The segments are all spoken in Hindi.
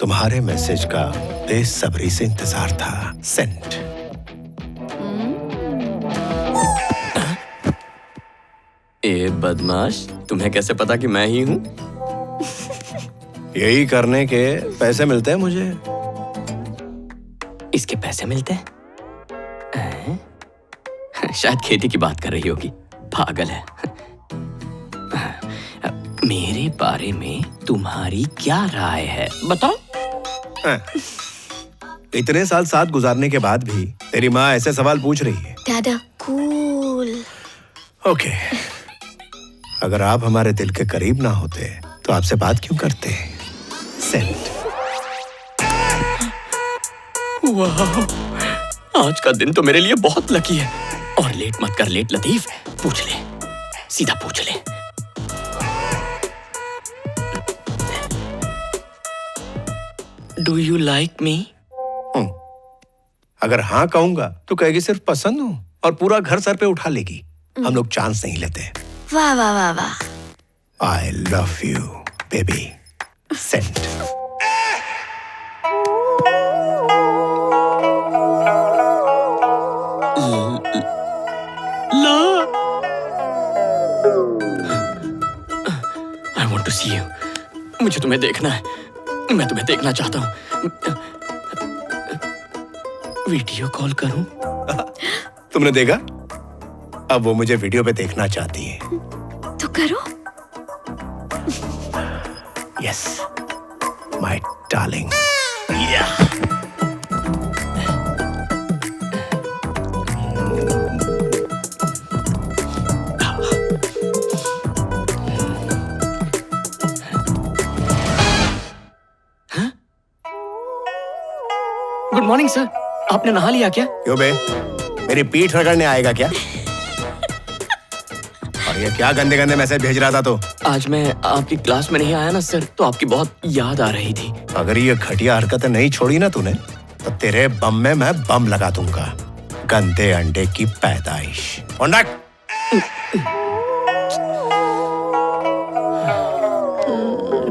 तुम्हारे मैसेज का बेसब्री से इंतजार था। सेंट। ए बदमाश, तुम्हें कैसे पता कि मैं ही हूँ? यही करने के पैसे मिलते हैं मुझे। इसके पैसे मिलते हैं? शायद खेती की बात कर रही होगी। पागल है। मेरे बारे में तुम्हारी क्या राय है बताओ? इतने साल साथ गुजारने के बाद भी तेरी माँ ऐसे सवाल पूछ रही है। दादा कूल। ओके, अगर आप हमारे दिल के करीब ना होते तो आपसे बात क्यों करते? सेंट। वाह, आज का दिन तो मेरे लिए बहुत लकी है। और लेट मत कर लेट लतीफ, पूछ ले, सीधा पूछ ले। Do you like me? अगर हाँ कहूंगा तो कहेगी सिर्फ पसंद हूँ और पूरा घर सर पे उठा लेगी। हम लोग चांस नहीं लेते। वाह वाह वाह वाह। I love you baby. सेंट। I want to see you. मुझे तुम्हें देखना है। मैं तुम्हें देखना चाहता हूँ। वीडियो कॉल करूं? तुमने देखा? अब वो मुझे वीडियो पे देखना चाहती है। तो करो। Yes, my darling. Good morning sir, आपने नहा लिया क्या? क्यों बे, मेरी पीठ रगड़ने आएगा क्या? और ये क्या गंदे गंदे मैसेज भेज रहा था तो? आज मैं आपकी क्लास में नहीं आया ना सर, तो आपकी बहुत याद आ रही थी। अगर ये घटिया हरकतें नहीं छोड़ी ना तूने, तो तेरे बम में मैं बम लगा दूंगा। गंदे अंडे की पैदाइश।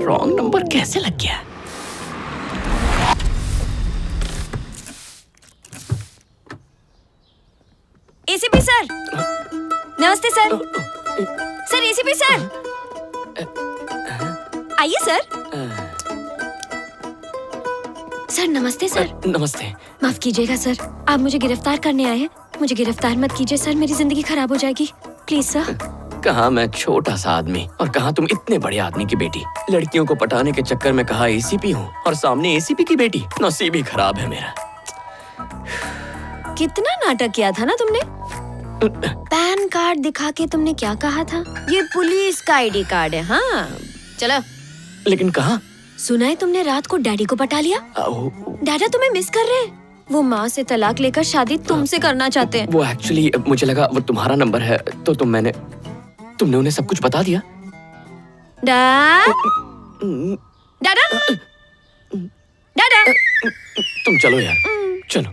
रॉन्ग नंबर कैसे लग गया? ACP sir. नमस्ते सर। सर एसीपी सर, आइए सर। सर नमस्ते सर। नमस्ते। माफ कीजिएगा सर, आप मुझे गिरफ्तार करने आए हैं। मुझे गिरफ्तार मत कीजिए सर, मेरी जिंदगी खराब हो जाएगी। Please sir. कहा मैं छोटा सा आदमी और कहा तुम इतने बड़े आदमी की बेटी। लड़कियों को पटाने के चक्कर में कहा एसीपी हूँ और सामने एसीपी की बेटी। नसीब ही खराब है मेरा। कितना नाटक किया था ना तुमने। पैन कार्ड दिखा के तुमने क्या कहा था? ये पुलिस का आईडी कार्ड है। हाँ चलो। लेकिन कहा? सुना है तुमने रात को डैडी को पटा लिया। डैडा तुम्हें मिस कर रहे हैं। वो माँ से तलाक लेकर शादी तुमसे करना चाहते हैं। वो एक्चुअली मुझे लगा वो तुम्हारा नंबर है, तो तुमने उन्हें सब कुछ बता दिया। डैडा डैडा तुम चलो यार, चलो।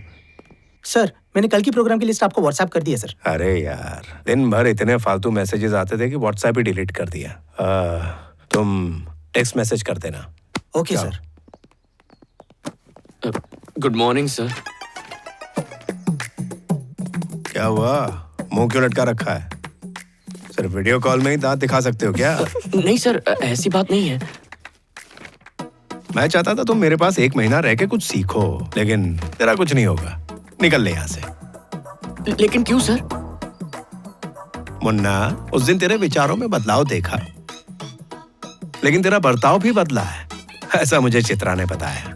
सर मैंने कल की प्रोग्राम की लिस्ट आपको व्हाट्सएप कर दी है सर। अरे यार, दिन भर इतने फालतू मैसेजेस आते थे कि व्हाट्सएप ही डिलीट कर दिया। तुम टेक्स्ट मैसेज कर देना। Okay sir. Good morning sir. क्या हुआ, मुंह क्यों लटका रखा है? सिर्फ वीडियो कॉल में ही दांत दिखा सकते हो क्या? नहीं सर, ऐसी बात नहीं है। मैं चाहता था तुम मेरे पास 1 महीना रह के कुछ सीखो, लेकिन तेरा कुछ नहीं होगा। निकल ले यहाँ से। लेकिन क्यों सर? मुन्ना, उस दिन तेरे विचारों में बदलाव देखा, लेकिन तेरा बर्ताव भी बदला है, ऐसा मुझे चित्रा ने बताया।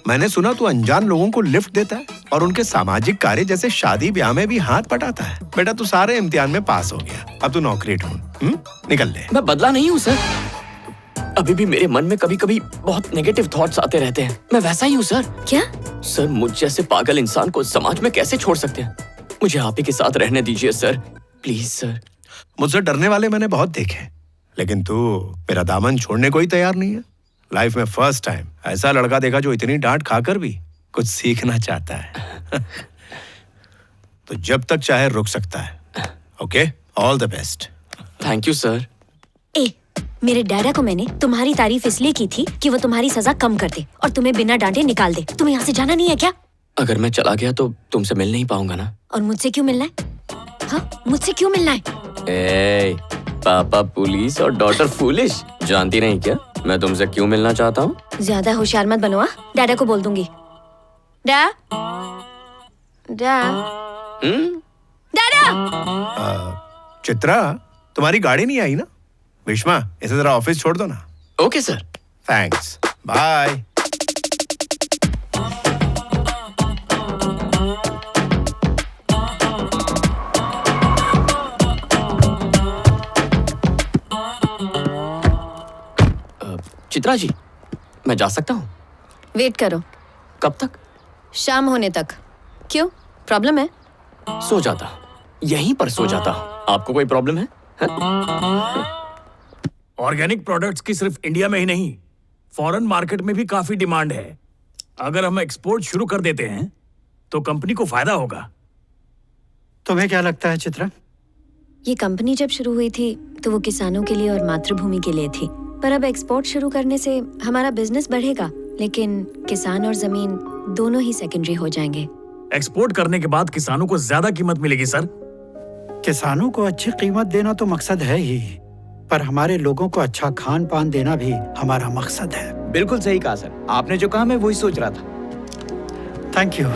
मैंने सुना तू अनजान लोगों को लिफ्ट देता है और उनके सामाजिक कार्य जैसे शादी ब्याह में भी हाथ बटाता है। बेटा तू सारे इम्तिहान में पास हो गया, अब तू नौकरी ढूंढ। निकल ले। मैं बदला नहीं हूँ सर। अभी भी मेरे मन में कभी कभी बहुत नेगेटिव थॉट्स आते रहते हैं। मैं वैसा ही हूँ सर। क्या? सर मुझ जैसे पागल इंसान को समाज में कैसे छोड़ सकते हैं? मुझे आप ही के साथ रहने दीजिए सर, प्लीज सर। मुझसे डरने वाले मैंने बहुत देखे, लेकिन तू मेरा दामन छोड़ने को ही तैयार नहीं है। लाइफ में फर्स्ट टाइम ऐसा लड़का देखा जो इतनी डांट खाकर भी कुछ सीखना चाहता है। तो जब तक चाहे रुक सकता है। Okay, all the best. Thank you sir. मेरे डैडा को मैंने तुम्हारी तारीफ इसलिए की थी कि वो तुम्हारी सजा कम कर दे और तुम्हें बिना डांटे निकाल दे। तुम्हें यहाँ से जाना नहीं है क्या? अगर मैं चला गया तो तुमसे मिल नहीं पाऊंगा ना। और मुझसे क्यों मिलना है? हाँ, मुझसे क्यों मिलना है? पापा पुलिस और डॉटर फूलिश। जानती नहीं क्या मैं तुमसे क्यों मिलना चाहता हूँ? ज्यादा होशियार मत बनो। डैडा को बोल दूंगी। डैडा, चित्रा, तुम्हारी गाड़ी नहीं आई ना? भीष्मा, इसे जरा ऑफिस छोड़ दो ना। Okay sir. Thanks, bye. Chitra ji, मैं जा सकता हूँ? वेट करो। कब तक? शाम होने तक। क्यों, प्रॉब्लम है? सो जाता, यहीं पर सो जाता। आपको कोई प्रॉब्लम है? ऑर्गेनिक प्रोडक्ट्स की सिर्फ इंडिया में ही नहीं, फॉरेन मार्केट में भी काफी डिमांड है। अगर हम एक्सपोर्ट शुरू कर देते हैं तो कंपनी को फायदा होगा। तुम्हें क्या लगता है चित्रा? ये कंपनी जब शुरू हुई थी तो वो किसानों के लिए और मातृभूमि के लिए थी, पर अब एक्सपोर्ट शुरू करने से हमारा बिजनेस बढ़ेगा, लेकिन किसान और जमीन दोनों ही सेकेंडरी हो जाएंगे। एक्सपोर्ट करने के बाद किसानों को ज्यादा कीमत मिलेगी सर। किसानों को अच्छी कीमत देना तो मकसद है ही, पर हमारे लोगों को अच्छा खान पान देना भी हमारा मकसद है। बिल्कुल सही कहा सर, आपने जो कहा मैं वही सोच रहा था। Thank you.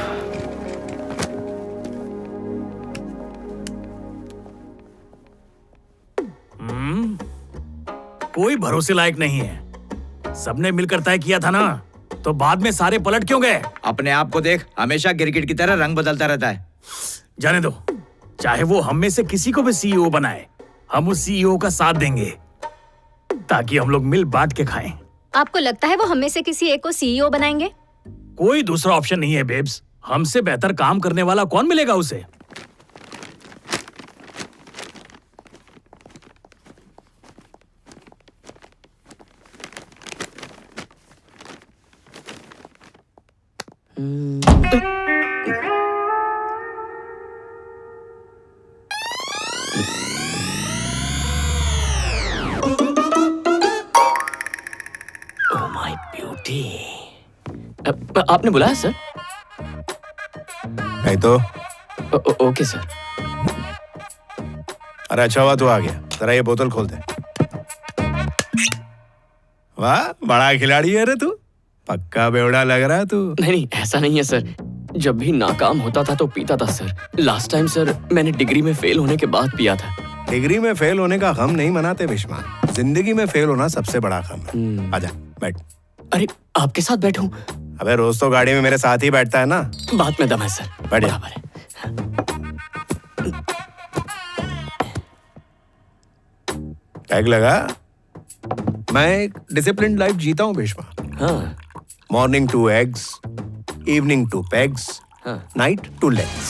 कोई भरोसे लायक नहीं है। सबने मिलकर तय किया था ना, तो बाद में सारे पलट क्यों गए? अपने आप को देख, हमेशा गिरगिट की तरह रंग बदलता रहता है। जाने दो, चाहे वो हम में से किसी को भी सीईओ बनाए, हम उस सीईओ का साथ देंगे ताकि हम लोग मिल बांट के खाएं। आपको लगता है वो हम में से किसी एक को सीईओ बनाएंगे? कोई दूसरा ऑप्शन नहीं है बेब्स। हमसे बेहतर काम करने वाला कौन मिलेगा उसे? Oh my beauty. आपने बुलाया सर? नहीं तो। Okay sir. अरे अच्छा हुआ तू आ गया। जरा ये बोतल खोल दे। वाह, बड़ा खिलाड़ी है रे तू। पक्का बेवड़ा लग रहा है तू। नहीं, ऐसा नहीं है सर। जब भी नाकाम होता था तो पीता था सर। लास्ट टाइम सर मैंने डिग्री में फेल होने के बाद पिया था। डिग्री में फेल होने का गम नहीं मनाते भीष्मा, जिंदगी में फेल होना सबसे बड़ा गम है। आजा बैठ। अरे आपके साथ बैठूं? अबे रोज तो गाड़ी में मेरे साथ ही बैठता है ना। बात में दम है सर। बैठ जा। बराबर है। टैग लगा। मैं एक डिसिप्लिन लाइफ जीता हूँ भीष्मा। हाँ। मॉर्निंग 2 eggs, इवनिंग 2 pegs, हाँ। Night 2 legs।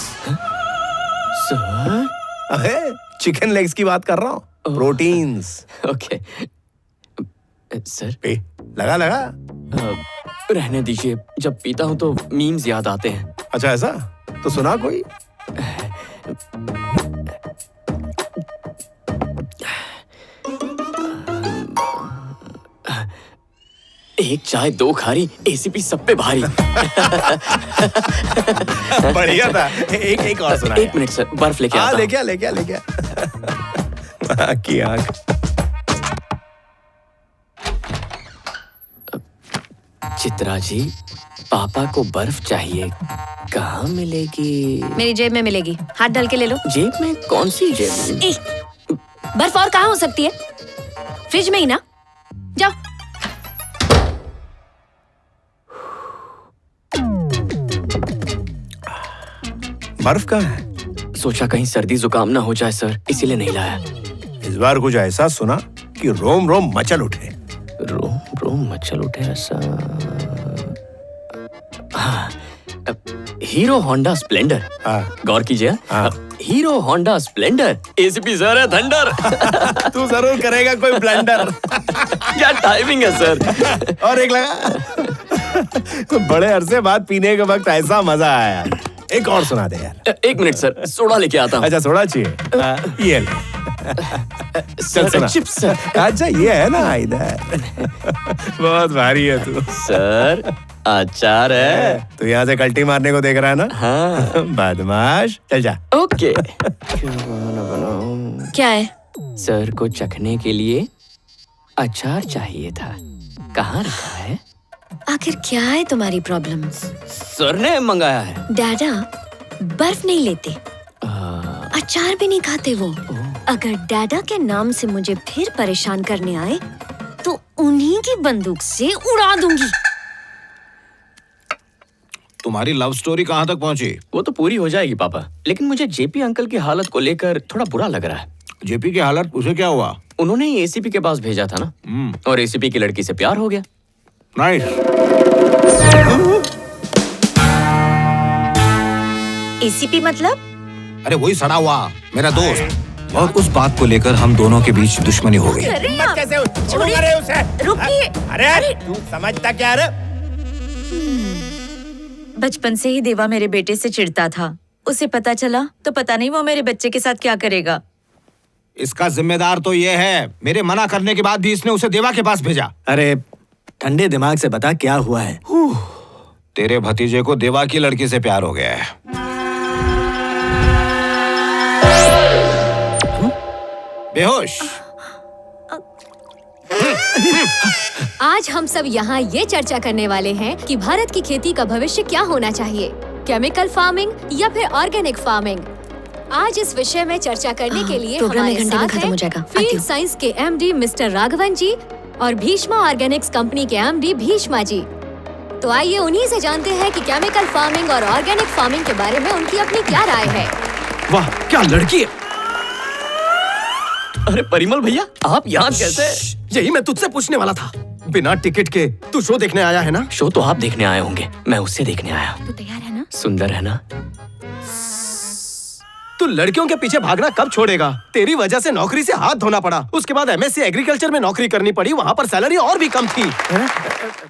सर अरे चिकन लेग्स की बात कर रहा हूँ। प्रोटीन्स। Okay sir. पे लगा लगा। रहने दीजिए, जब पीता हूँ तो मीम्स याद आते हैं। अच्छा ऐसा? तो सुना कोई। एक चाय 2 खारी, एसीपी सब पे भारी। बढ़िया था। एक और सुना। एक मिनट सर, बर्फ लेके आता हूँ। लेके आ। की आंख। चित्रा जी, पापा को बर्फ चाहिए, कहाँ मिलेगी? मेरी जेब में मिलेगी, हाथ डाल के ले लो। जेब में? कौन सी जेब? ई, बर्फ और कहाँ हो सकती है? फ्रिज में ही ना। जाओ। बर्फ कहाँ है? सोचा कहीं सर्दी जुकाम ना हो जाए सर, इसीलिए नहीं लाया। इस बार कुछ ऐसा सुना कि रोम रोम मचल उठे। रोम रोम मचल उठे ऐसा? हाँ, हीरो होंडा स्प्लेंडर। हाँ। गौर कीजिए। हाँ। Hero Honda Splendor, ACP sir है थंडर। तू जरूर करेगा कोई ब्लंडर। क्या टाइमिंग है सर। और एक लगा। तो बड़े अरसे बाद पीने के वक्त ऐसा मजा आया। एक और सुना दे यार। एक मिनट सर, सोडा लेके आता हूँ। अच्छा सोडा चाहिए? ये ले। चल सुना। Chips sir. अच्छा ये है ना इधर। बहुत भारी है तू। सर अचार है। तू यहाँ से कल्टी मारने को देख रहा है ना? हाँ। बदमाश, चल जा। ओके। क्या है? सर को चखने के लिए अचार चाहिए था। कहाँ रखा है? आखिर क्या है तुम्हारी प्रॉब्लम? सर ने मंगाया है। डैडा बर्फ नहीं लेते, अचार भी नहीं खाते वो। अगर डैडा के नाम से मुझे फिर परेशान करने आए तो उन्हीं की बंदूक से उड़ा दूंगी। तुम्हारी लव स्टोरी कहाँ तक पहुँची? वो तो पूरी हो जाएगी पापा, लेकिन मुझे जेपी अंकल की हालत को लेकर थोड़ा बुरा लग रहा है। जेपी की हालत, उसे क्या हुआ? उन्होंने ही एसीपी के पास भेजा था ना, और एसीपी की लड़की से प्यार हो गया। नाइस। एसीपी मतलब? अरे वही सड़ा हुआ मेरा दोस्त, और उस बात को लेकर हम दोनों के बीच दुश्मनी हो गई। रुकिए। अरे तू समझता क्या रे? बचपन से ही देवा मेरे बेटे से चिढ़ता था। उसे पता चला तो पता नहीं वो मेरे बच्चे के साथ क्या करेगा। इसका जिम्मेदार तो ये है, मेरे मना करने के बाद भी इसने उसे देवा के पास भेजा। अरे ठंडे दिमाग से बता क्या हुआ है? तेरे भतीजे को देवा की लड़की से प्यार हो गया है। बेहोश। आज हम सब यहाँ ये चर्चा करने वाले हैं कि भारत की खेती का भविष्य क्या होना चाहिए, केमिकल फार्मिंग या फिर ऑर्गेनिक फार्मिंग। आज इस विषय में चर्चा करने के लिए प्रोग्राम हमारे एक घंटे में साथ खत्म हो जाएगा। हैं आती फील्ड हूँ। साइंस के एमडी मिस्टर राघवन जी और भीष्मा ऑर्गेनिक्स कंपनी के एमडी भीष्मा जी। तो आइए उन्हीं से जानते हैं कि केमिकल फार्मिंग और ऑर्गेनिक फार्मिंग के बारे में उनकी अपनी क्या राय है। वाह क्या लड़की है। अरे परिमल भैया, आप यहाँ कैसे? यही मैं तुझसे पूछने वाला था। बिना टिकट के तू शो देखने आया है ना? शो तो आप देखने आए होंगे, मैं उससे देखने आया। तू तैयार है ना? सुंदर है ना? तू लड़कियों के पीछे भागना कब छोड़ेगा? तेरी वजह से नौकरी से हाथ धोना पड़ा। उसके बाद एमएससी एग्रीकल्चर में नौकरी करनी पड़ी, वहाँ पर सैलरी और भी कम थी।